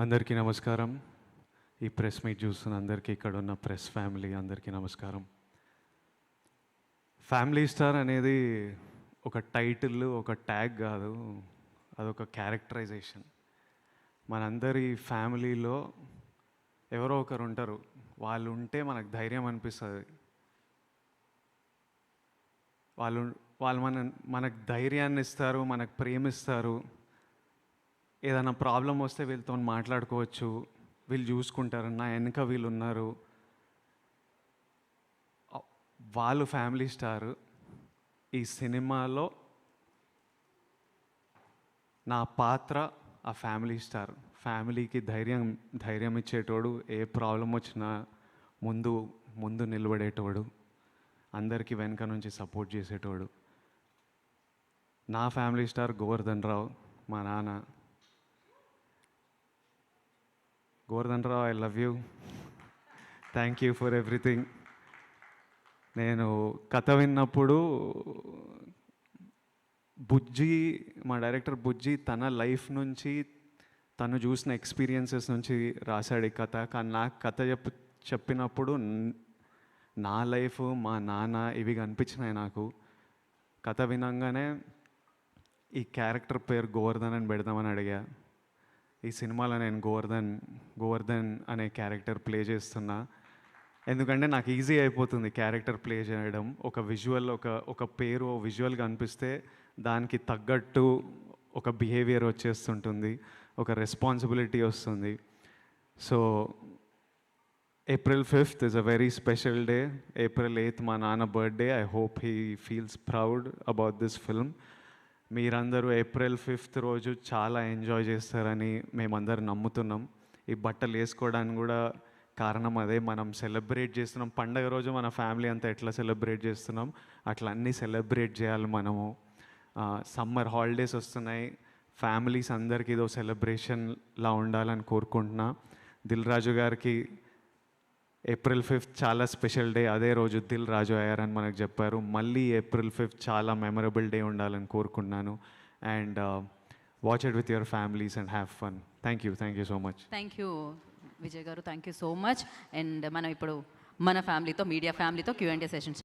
అందరికీ నమస్కారం. ఈ ప్రెస్ మీట్ చూస్తున్న అందరికీ, ఇక్కడ ఉన్న ప్రెస్ ఫ్యామిలీ అందరికీ నమస్కారం. ఫ్యామిలీ స్టార్ అనేది ఒక టైటిల్, ఒక ట్యాగ్ కాదు, అదొక క్యారెక్టరైజేషన్. మనందరి ఫ్యామిలీలో ఎవరో ఒకరు ఉంటారు, వాళ్ళు ఉంటే మనకు ధైర్యం అనిపిస్తుంది. వాళ్ళు వాళ్ళు మనకు ధైర్యాన్ని ఇస్తారు, మనకు ప్రేమిస్తారు. ఏదైనా ప్రాబ్లం వస్తే వీళ్ళతో మాట్లాడుకోవచ్చు, వీళ్ళు చూసుకుంటారు, నా వెనుక వీళ్ళు ఉన్నారు. వాళ్ళు ఫ్యామిలీ స్టార్. ఈ సినిమాలో నా పాత్ర ఆ ఫ్యామిలీ స్టార్. ఫ్యామిలీకి ధైర్యం ఇచ్చేటోడు, ఏ ప్రాబ్లం వచ్చినా ముందు ముందు నిలబడేటోడు, అందరికీ వెనక నుంచి సపోర్ట్ చేసేటోడు. నా ఫ్యామిలీ స్టార్ గోవర్ధన్ రావు, మా నాన్న. Govardhan Rao, I love you. Thank you for everything. నేను కథ విన్నప్పుడు బుజ్జి, మా డైరెక్టర్ బుజ్జి తన లైఫ్ నుంచి, తను చూసిన ఎక్స్పీరియన్సెస్ నుంచి రాశాడు ఈ కథ. కానీ నాకు కథ చెప్పినప్పుడు నా లైఫ్, మా నాన్న ఇవి కనిపించినాయి నాకు. కథ వినంగానే ఈ క్యారెక్టర్ పేరు గోవర్ధన్ అని పెడదామని అడిగా. ఈ సినిమాలో నేను గోవర్ధన్ అనే క్యారెక్టర్ ప్లే చేస్తున్నా. ఎందుకంటే నాకు ఈజీ అయిపోతుంది క్యారెక్టర్ ప్లే చేయడం. ఒక విజువల్, ఒక పేరు విజువల్గా అనిపిస్తే దానికి తగ్గట్టు ఒక బిహేవియర్ వచ్చేస్తుంటుంది, ఒక రెస్పాన్సిబిలిటీ వస్తుంది. So April 5th is a very special day. April 8th మా నాన్న birthday. I hope he feels proud about this film. మీరందరూ April 5th రోజు చాలా ఎంజాయ్ చేస్తారని మేమందరం నమ్ముతున్నాం. ఈ బట్టలు వేసుకోవడానికి కూడా కారణం అదే. మనం సెలబ్రేట్ చేస్తున్నాం పండగ రోజు, మన ఫ్యామిలీ అంతా ఎట్లా సెలబ్రేట్ చేస్తున్నాం అట్లా అన్నీ సెలబ్రేట్ చేయాలి మనము. సమ్మర్ హాలిడేస్ వస్తున్నాయి, ఫ్యామిలీస్ అందరికీ ఇదో సెలబ్రేషన్లా ఉండాలని కోరుకుంటున్నా. దిల్ రాజు గారికి April 5th చాలా స్పెషల్ డే. అదే రోజు దిల్ రాజు అయ్యారని మనకు చెప్పారు. మళ్ళీ April 5th చాలా మెమరబుల్ డే ఉండాలని కోరుకుంటున్నాను. And watch it with your families and have fun. Thank you so much. Thank you Vijay garu, thank you so much. And మనం ఇప్పుడు మన ఫ్యామిలీతో, మీడియా ఫ్యామిలీతో Q&A సెషన్స్